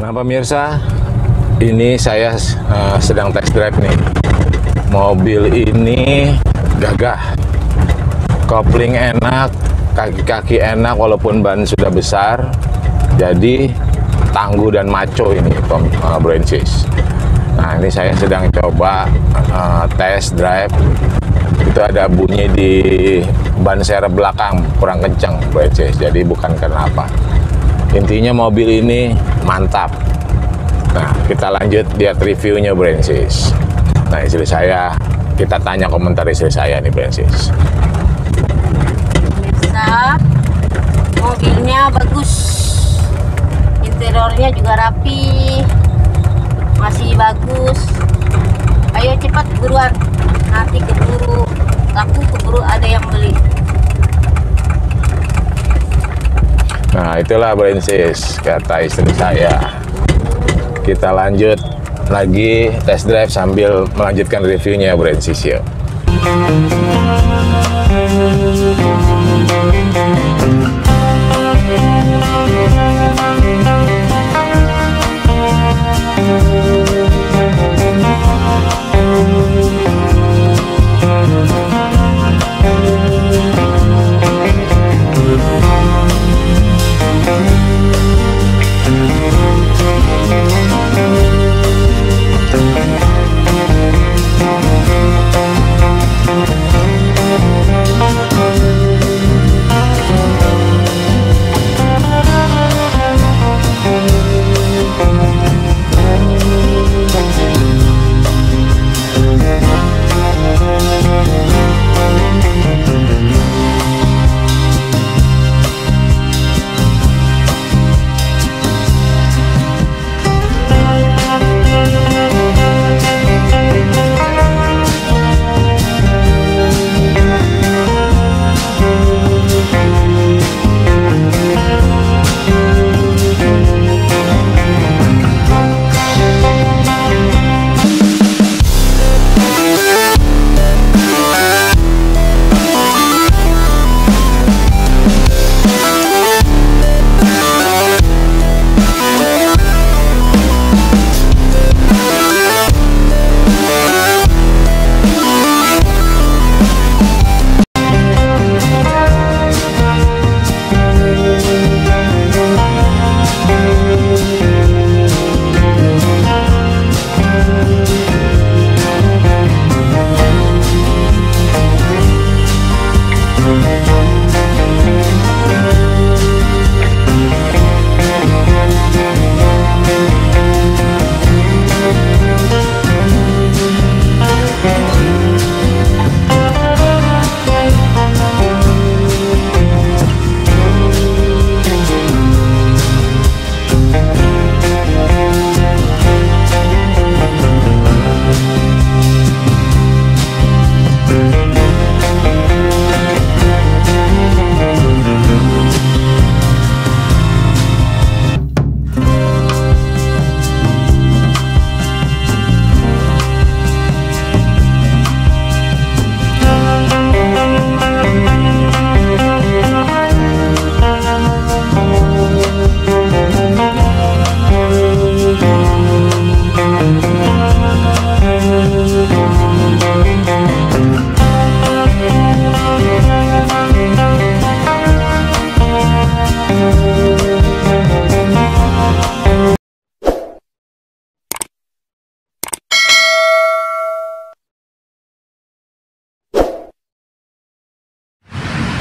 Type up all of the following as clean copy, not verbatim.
Nah pemirsa, ini saya sedang test drive nih. Mobil ini gagah, kopling enak, kaki-kaki enak walaupun ban sudah besar. Jadi tangguh dan maco ini Brancis. Nah ini saya sedang coba test drive. Itu ada bunyi di ban serep belakang kurang kencang Brancis. Jadi bukan kenapa. Intinya mobil ini mantap. Nah kita lanjut lihat reviewnya Brancis. Nah istri saya, kita tanya komentar istri saya nih Brancis. Pemirsa, mobilnya bagus, interiornya juga rapi, masih bagus. Ayo cepat buruan, nanti keburu laku, keburu ada yang beli. Nah itulah Brancis kata istri saya. Kita lanjut lagi test drive sambil melanjutkan reviewnya Brancis yuk.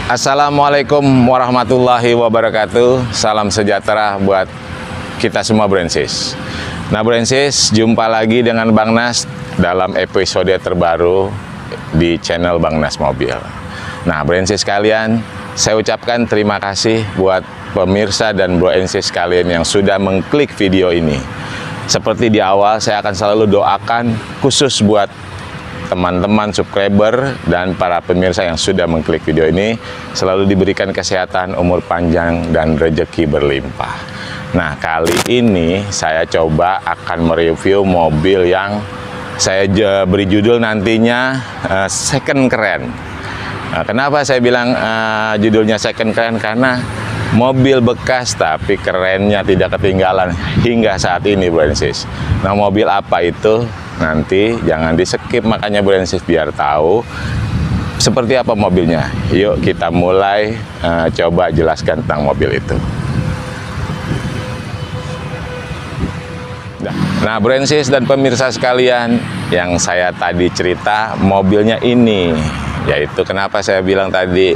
Assalamualaikum warahmatullahi wabarakatuh. Salam sejahtera buat kita semua Brancis. Nah Brancis, jumpa lagi dengan Bang Nas dalam episode terbaru di channel Bang Nas Mobil. Nah Brancis kalian, saya ucapkan terima kasih buat pemirsa dan Brancis kalian yang sudah mengklik video ini. Seperti di awal, saya akan selalu doakan khusus buat teman-teman subscriber dan para pemirsa yang sudah mengklik video ini selalu diberikan kesehatan, umur panjang, dan rezeki berlimpah. Nah, kali ini saya coba akan mereview mobil yang saya beri judul nantinya second keren. Nah, kenapa saya bilang judulnya second keren? Karena mobil bekas tapi kerennya tidak ketinggalan hingga saat ini, Bro and Sis. Nah, mobil apa itu? Nanti jangan di-skip makanya, Bro and Sis, biar tahu seperti apa mobilnya. Yuk kita mulai coba jelaskan tentang mobil itu. Nah, Bro and Sis dan pemirsa sekalian, yang saya tadi cerita mobilnya ini, yaitu kenapa saya bilang tadi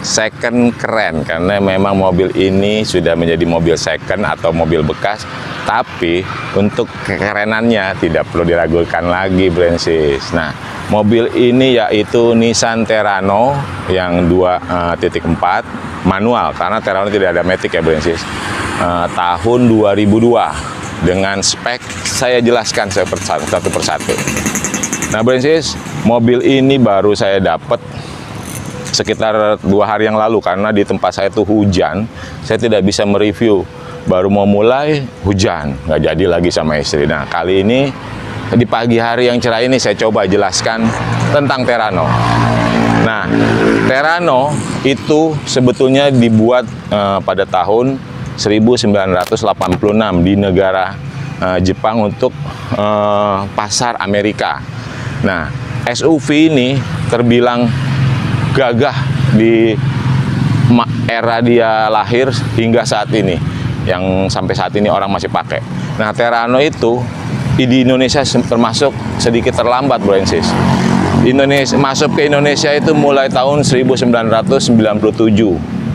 second keren, karena memang mobil ini sudah menjadi mobil second atau mobil bekas, tapi untuk kekerenannya tidak perlu diragukan lagi, Bro and Sis. Nah, mobil ini yaitu Nissan Terrano yang 2.4 manual, karena Terrano tidak ada matic ya, Bro and Sis. Tahun 2002. Dengan spek saya jelaskan satu persatu. Nah, Bro and Sis, mobil ini baru saya dapat sekitar 2 hari yang lalu, karena di tempat saya itu hujan, saya tidak bisa mereview. Baru mau mulai hujan, nggak jadi lagi sama istri. Nah, kali ini di pagi hari yang cerah ini saya coba jelaskan tentang Terrano. Nah, Terrano itu sebetulnya dibuat pada tahun 1986 di negara Jepang untuk pasar Amerika. Nah, SUV ini terbilang gagah di era dia lahir hingga saat ini, yang sampai saat ini orang masih pakai. Nah, Terrano itu di Indonesia termasuk sedikit terlambat, Bro and Sis. Masuk ke Indonesia itu mulai tahun 1997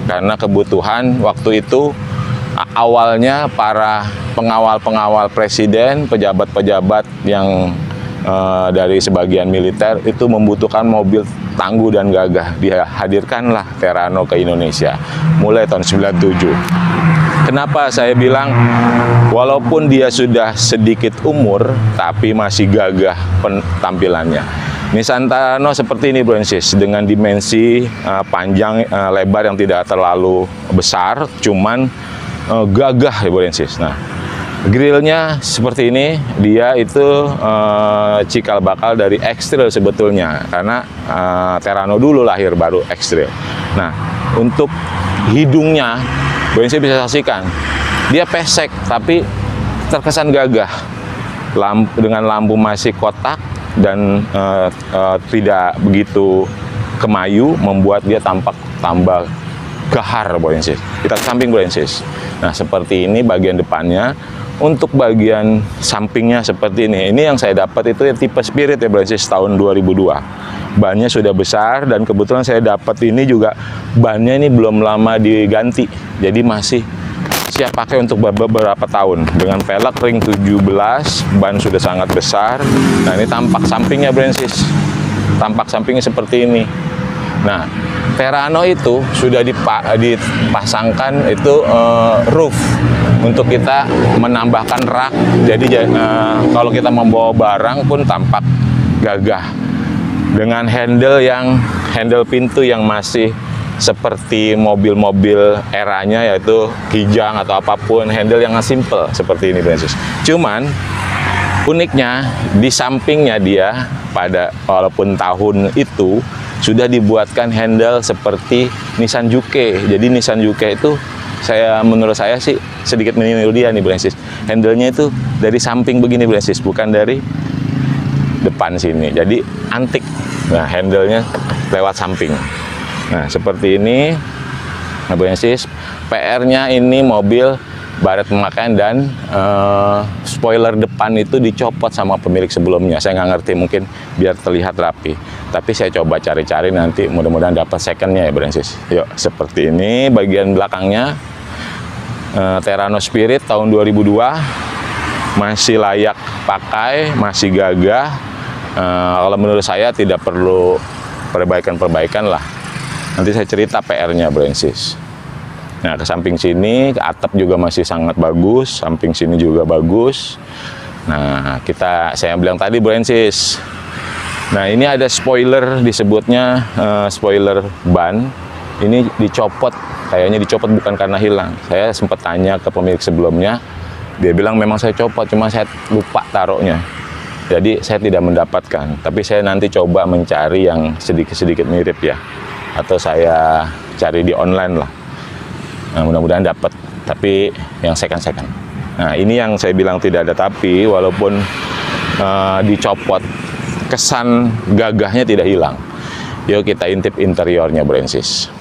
karena kebutuhan waktu itu. Awalnya para pengawal-pengawal presiden, pejabat-pejabat yang dari sebagian militer itu membutuhkan mobil tangguh dan gagah. Dihadirkanlah Terrano ke Indonesia mulai tahun 97. Kenapa saya bilang walaupun dia sudah sedikit umur tapi masih gagah tampilannya. Nissan Terrano seperti ini, Bro and Sis, dengan dimensi panjang lebar yang tidak terlalu besar, cuman gagah ya, Bro and Sis. Nah, grillnya seperti ini, dia itu cikal bakal dari X-Trail sebetulnya, karena Terrano dulu lahir baru X-Trail. Nah, untuk hidungnya, Bro and Sis bisa saksikan, dia pesek tapi terkesan gagah. Dengan lampu masih kotak dan tidak begitu kemayu, membuat dia tampak tambah gahar, Bro and Sis. Kita samping, Bro and Sis. Nah, seperti ini bagian depannya. Untuk bagian sampingnya seperti ini. Ini yang saya dapat itu ya tipe Spirit ya, Bro and Sis, tahun 2002. Bannya sudah besar dan kebetulan saya dapat ini juga bannya ini belum lama diganti. Jadi masih siap pakai untuk beberapa tahun. Dengan pelek ring 17, ban sudah sangat besar. Nah, ini tampak sampingnya, Bro and Sis. Tampak sampingnya seperti ini. Nah, Terrano itu sudah dipasangkan itu roof untuk kita menambahkan rak. Jadi kalau kita membawa barang pun tampak gagah. Dengan handle pintu yang masih seperti mobil-mobil eranya, yaitu Kijang atau apapun, handle yang simple seperti ini, Bro and Sis. Cuman uniknya di sampingnya dia walaupun tahun itu sudah dibuatkan handle seperti Nissan Juke. Jadi Nissan Juke itu menurut saya sih sedikit meniru dia nih, Bro and Sis. Handle-nya itu dari samping begini, Bro and Sis, bukan dari depan sini. Jadi antik. Nah, handle-nya lewat samping. Nah, seperti ini. Nah, Bro and Sis, PR-nya ini mobil baret pemakaian dan spoiler depan itu dicopot sama pemilik sebelumnya. Saya nggak ngerti, mungkin biar terlihat rapi. Tapi saya coba cari-cari nanti, mudah-mudahan dapat secondnya ya, Bro and Sis. Yuk, seperti ini bagian belakangnya. Terrano Spirit tahun 2002, masih layak pakai, masih gagah. Kalau menurut saya tidak perlu perbaikan-perbaikan lah. Nanti saya cerita PR-nya, Bro and Sis. Nah, ke samping sini, ke atap juga masih sangat bagus, samping sini juga bagus. Nah, saya bilang tadi, Bro and Sis. Nah, ini ada spoiler, disebutnya spoiler ban. Ini dicopot, kayaknya dicopot bukan karena hilang. Saya sempat tanya ke pemilik sebelumnya, dia bilang memang saya copot, cuma saya lupa taruhnya. Jadi saya tidak mendapatkan, tapi saya nanti coba mencari yang sedikit-sedikit mirip ya. Atau saya cari di online lah. Nah, mudah-mudahan dapat, tapi yang second. Nah, ini yang saya bilang tidak ada tapi, walaupun dicopot, kesan gagahnya tidak hilang. Yuk kita intip interiornya, Bransis.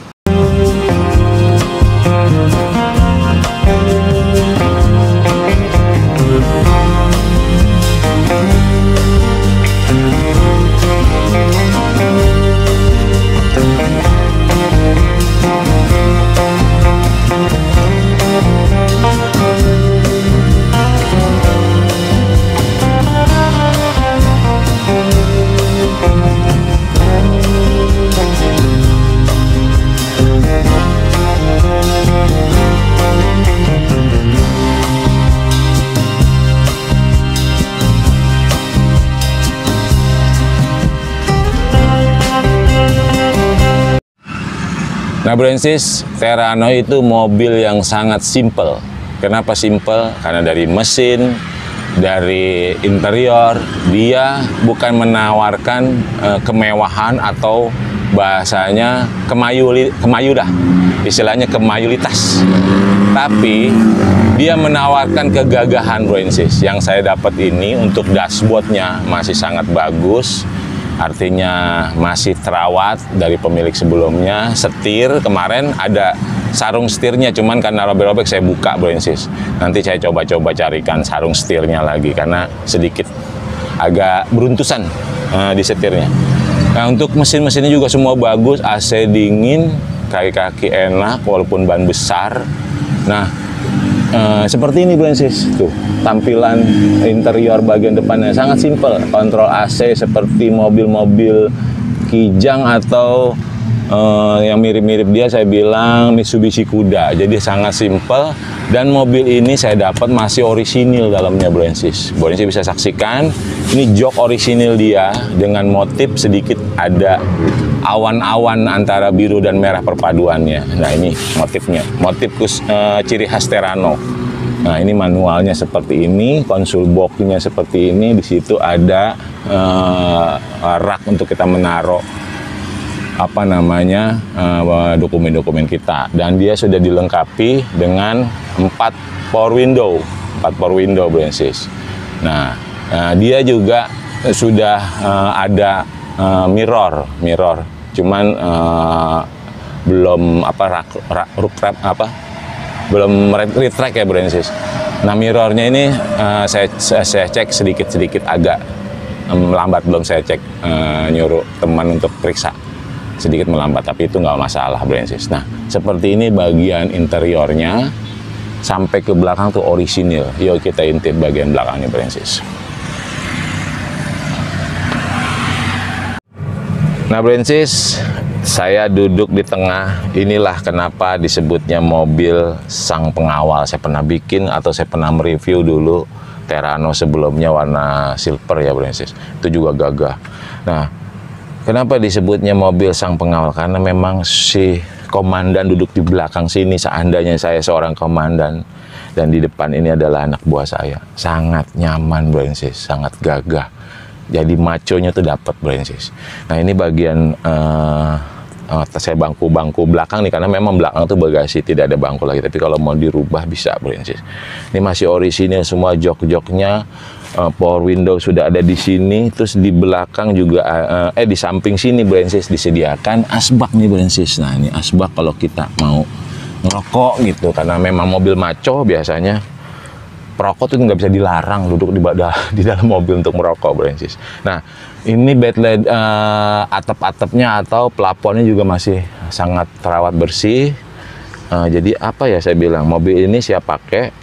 Nah, Bransis, Terrano itu mobil yang sangat simple. Kenapa simple? Karena dari mesin, dari interior, dia bukan menawarkan kemewahan atau bahasanya kemayu dah, istilahnya kemayulitas. Tapi dia menawarkan kegagahan, Bransis. Yang saya dapat ini untuk dashboardnya masih sangat bagus. Artinya masih terawat dari pemilik sebelumnya. Setir kemarin ada sarung setirnya, cuman karena robek-robek saya buka, Bransis. Nanti saya coba-coba carikan sarung setirnya lagi karena sedikit agak beruntusan di setirnya. Nah, untuk mesin-mesinnya juga semua bagus, AC dingin, kaki-kaki enak walaupun ban besar. Nah, seperti ini, Bransis. Tuh, tampilan interior bagian depannya sangat simpel. Kontrol AC seperti mobil-mobil Kijang atau yang mirip-mirip dia, saya bilang Mitsubishi Kuda. Jadi sangat simpel, dan mobil ini saya dapat masih orisinil dalamnya, Bransis. Bransis bisa saksikan, ini jok orisinil dia dengan motif sedikit ada awan-awan antara biru dan merah perpaduannya. Nah, ini motifnya, motif ciri khas Terrano. Nah, ini manualnya seperti ini, konsul boxnya seperti ini. Di situ ada rak untuk kita menaruh dokumen-dokumen kita, dan dia sudah dilengkapi dengan 4 power window, Bransis. Nah, dia juga sudah ada mirror, cuman belum belum retract ya, Bransis. Nah, mirrornya ini saya cek sedikit agak melambat, belum saya cek, nyuruh teman untuk periksa, sedikit melambat, tapi itu nggak masalah, Bransis. Nah, seperti ini bagian interiornya, sampai ke belakang tuh orisinil. Yuk kita intip bagian belakangnya, Bransis. Nah, Bransis, saya duduk di tengah. Inilah kenapa disebutnya mobil sang pengawal. Saya pernah bikin atau saya pernah mereview dulu Terrano sebelumnya warna silver ya, Bransis. Itu juga gagah. Nah, kenapa disebutnya mobil sang pengawal? Karena memang si komandan duduk di belakang sini, seandainya saya seorang komandan, dan di depan ini adalah anak buah saya. Sangat nyaman, Bransis, sangat gagah. Jadi maconya tuh dapat, Bransis. Nah, ini bagian saya bangku belakang nih, karena memang belakang tuh bagasi, tidak ada bangku lagi. Tapi kalau mau dirubah bisa, Bransis. Ini masih orisinil semua, jok-joknya. Power window sudah ada di sini, terus di belakang juga di samping sini, Bransis, disediakan asbak nih, Bransis. Nah, ini asbak kalau kita mau ngerokok gitu, karena memang mobil maco biasanya perokok tuh nggak bisa dilarang duduk di dalam mobil untuk merokok, Bransis. Nah, ini backlight atap-atapnya atau plafonnya juga masih sangat terawat bersih. Jadi apa ya saya bilang, mobil ini siap pakai.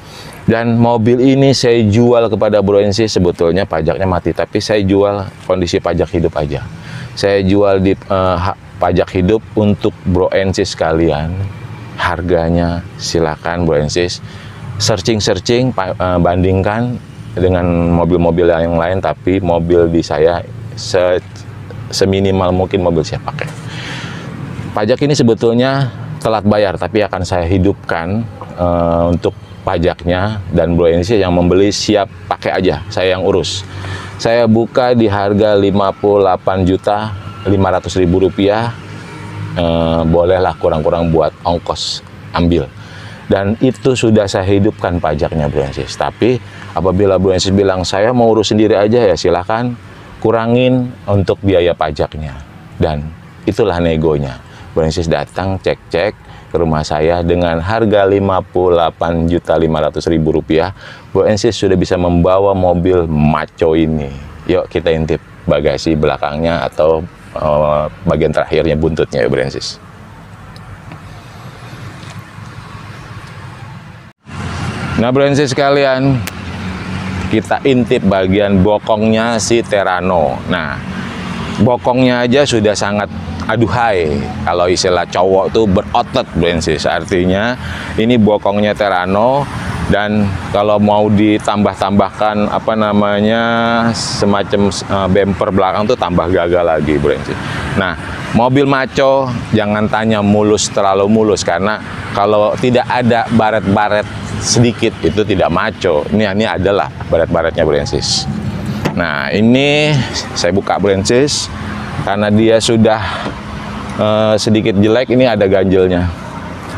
Dan mobil ini saya jual kepada Bransis, sebetulnya pajaknya mati, tapi saya jual kondisi pajak hidup aja. Saya jual di pajak hidup untuk Bransis sekalian. Harganya silakan, Bransis searching, bandingkan dengan mobil-mobil yang lain, tapi mobil di saya seminimal mungkin mobil siap pakai. Pajak ini sebetulnya telat bayar, tapi akan saya hidupkan untuk pajaknya, dan Bransis yang membeli siap pakai aja, saya yang urus. Saya buka di harga Rp58.500.000, bolehlah kurang-kurang buat ongkos ambil. Dan itu sudah saya hidupkan pajaknya Bro Ensis. Tapi apabila Bro Ensis bilang saya mau urus sendiri aja, ya silahkan kurangin untuk biaya pajaknya. Dan itulah negonya. Bro Ensis datang cek-cek ke rumah saya dengan harga Rp58.500.000. Bro Ensis sudah bisa membawa mobil maco ini. Yuk kita intip bagasi belakangnya atau bagian terakhirnya, buntutnya ya Bro Ensis. Nah Bro Ensis sekalian, kita intip bagian bokongnya si Terrano. Nah, bokongnya aja sudah sangat aduhai. Kalau istilah cowok tuh berotot Bro Ensis. Artinya ini bokongnya Terrano, dan kalau mau ditambah-tambahkan apa namanya semacam bumper belakang tuh tambah gagal lagi Bro Ensis. Nah, mobil maco jangan tanya mulus, terlalu mulus, karena kalau tidak ada baret-baret sedikit itu tidak maco. Ini adalah baret-baretnya Bro Ensis. Nah, ini saya buka Bro Ensis karena dia sudah sedikit jelek. Ini ada ganjelnya.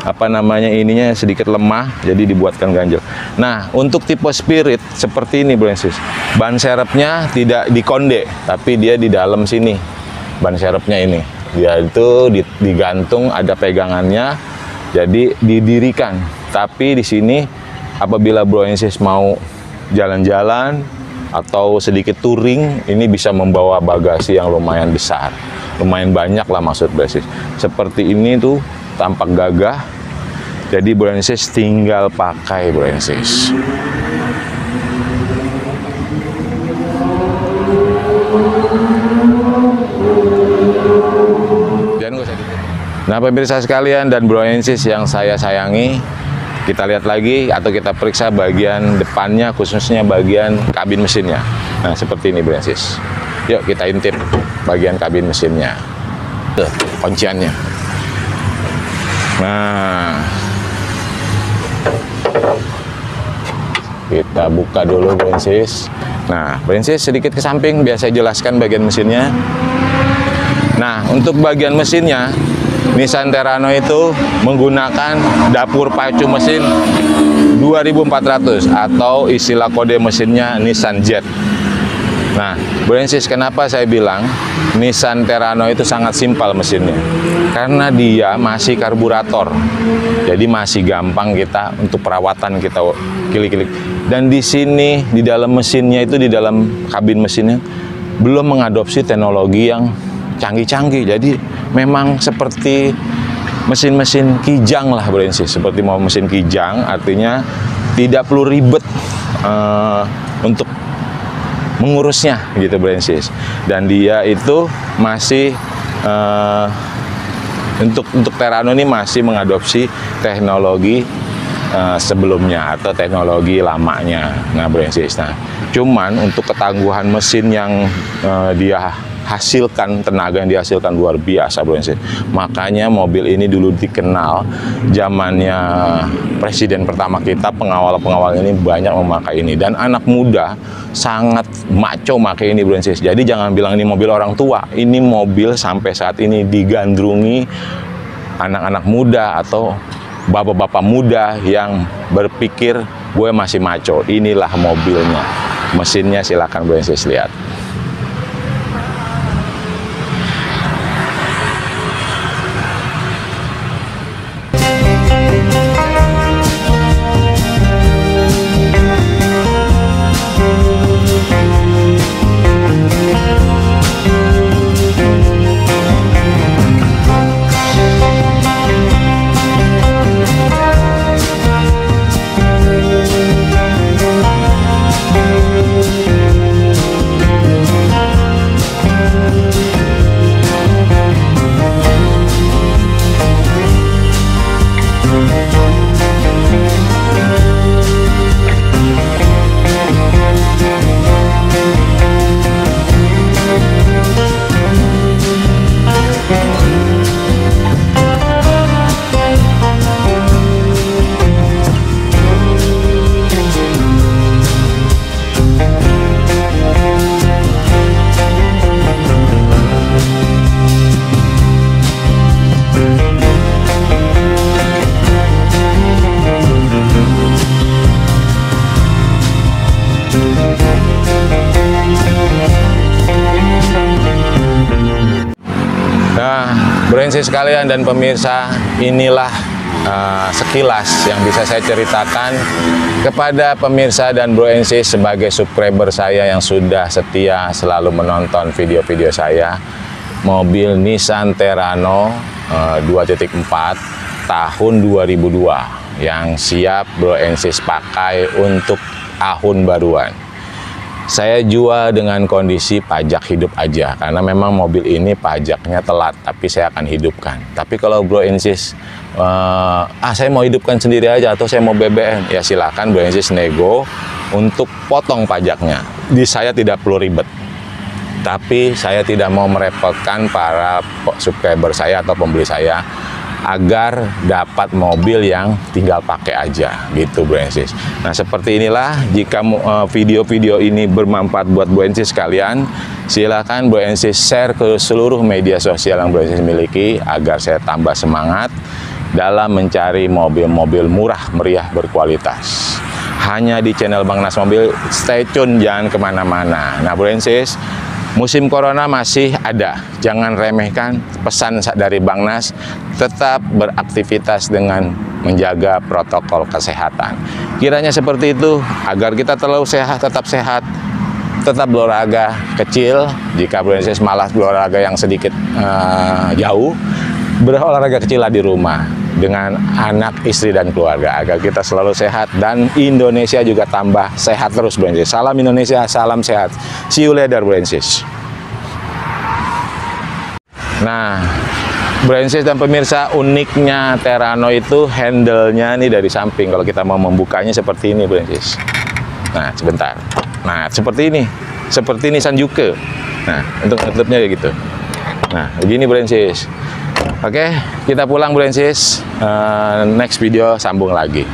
Apa namanya, ininya sedikit lemah, jadi dibuatkan ganjel. Nah, untuk tipe Spirit seperti ini Bro Ensis, ban serepnya tidak di konde, tapi dia di dalam sini. Ban serepnya ini, dia itu digantung, ada pegangannya, jadi didirikan. Tapi di sini apabila Bro Ensis mau jalan-jalan atau sedikit touring, ini bisa membawa bagasi yang lumayan besar, lumayan banyak lah maksud Bro Ensis. Seperti ini tuh tampak gagah, jadi Bro Ensis tinggal pakai Bro Ensis. Nah pemirsa sekalian dan Bro Ensis yang saya sayangi, kita lihat lagi atau kita periksa bagian depannya, khususnya bagian kabin mesinnya. Nah seperti ini Bro Ensis. Yuk kita intip bagian kabin mesinnya. Tuh kunciannya. Nah, kita buka dulu Bro Ensis. Nah Bro Ensis sedikit ke samping biar saya jelaskan bagian mesinnya. Nah untuk bagian mesinnya, Nissan Terrano itu menggunakan dapur pacu mesin 2400 atau istilah kode mesinnya Nissan Jet. Nah, Bro Ensis, kenapa saya bilang Nissan Terrano itu sangat simpel mesinnya? Karena dia masih karburator. Jadi masih gampang kita untuk perawatan, kita kilik-kilik. Dan di sini di dalam mesinnya itu, di dalam kabin mesinnya belum mengadopsi teknologi yang canggih-canggih. Jadi memang seperti mesin-mesin kijang lah Bro Ensis, seperti mau mesin kijang, artinya tidak perlu ribet untuk mengurusnya gitu Bro Ensis. Dan dia itu masih untuk Terrano ini masih mengadopsi teknologi sebelumnya atau teknologi lamanya. Nah Bro Ensis, nah cuman untuk ketangguhan mesin yang dia hasilkan, tenaga yang dihasilkan luar biasa Bro Ensis. Makanya mobil ini dulu dikenal zamannya presiden pertama kita, pengawal-pengawal ini banyak memakai ini, dan anak muda sangat maco pakai ini Bro Ensis. Jadi jangan bilang ini mobil orang tua, ini mobil sampai saat ini digandrungi anak-anak muda atau bapak-bapak muda yang berpikir gue masih maco. Inilah mobilnya, mesinnya silakan Bro Ensis lihat. Brensis sekalian dan pemirsa, inilah sekilas yang bisa saya ceritakan kepada pemirsa dan Brensis sebagai subscriber saya yang sudah setia selalu menonton video-video saya. Mobil Nissan Terrano 2.4 tahun 2002 yang siap Brensis pakai untuk tahun baruan. Saya jual dengan kondisi pajak hidup aja, karena memang mobil ini pajaknya telat, tapi saya akan hidupkan. Tapi kalau Brensis, saya mau hidupkan sendiri aja, atau saya mau BBM, ya silakan Brensis nego untuk potong pajaknya. Di saya tidak perlu ribet. Tapi saya tidak mau merepotkan para subscriber saya atau pembeli saya, agar dapat mobil yang tinggal pakai aja gitu Brensis. Nah seperti inilah, jika video-video ini bermanfaat buat Brensis sekalian, silakan Brensis share ke seluruh media sosial yang Brensis miliki agar saya tambah semangat dalam mencari mobil-mobil murah, meriah, berkualitas. Hanya di channel Bang Nas Mobil, stay tune, jangan kemana-mana. Nah Brensis, musim corona masih ada, jangan remehkan pesan dari Bang Nas, tetap beraktivitas dengan menjaga protokol kesehatan. Kiranya seperti itu, agar kita terlalu sehat, tetap berolahraga kecil. Jika Brensis malas berolahraga yang sedikit jauh, berolahraga kecil di rumah dengan anak, istri, dan keluarga, agar kita selalu sehat dan Indonesia juga tambah sehat terus Brensis. Salam Indonesia, salam sehat. See you later Brensis. Nah Brensis dan pemirsa, uniknya Terrano itu handle-nya nih dari samping. Kalau kita mau membukanya seperti ini Brensis. Nah sebentar. Nah seperti ini, seperti Nissan Juke. Nah untuk tutupnya kayak gitu. Nah begini Brensis. Oke, kita pulang Brensis. Next video sambung lagi.